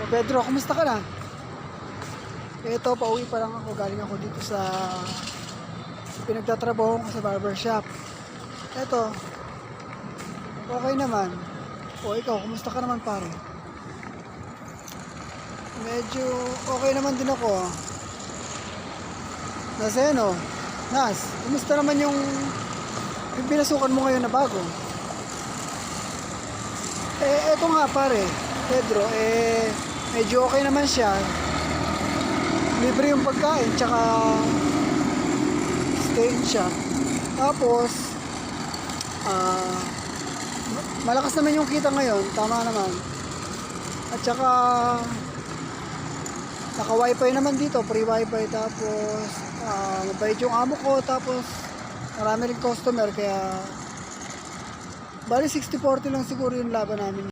O Pedro, kumusta ka na? Ito, pauwi pa lang ako. Galing ako dito sa pinagtatrabaho ko sa barbershop. Ito, okay naman. O ikaw, kumusta ka naman pare? Medyo okay naman din ako. Naseno, Nas, kumusta naman yung pinasukan mo ngayon na bago? Eto nga pare, Pedro, medyo okay naman siya. Libre yung pagkain, tsaka stay in siya. Tapos, malakas naman yung kita ngayon, tama naman. At tsaka, naka-wifi naman dito, free wifi. Tapos, mabait yung amo ko. Tapos, marami rin customer, kaya bali 60-40 lang siguro yung laban namin.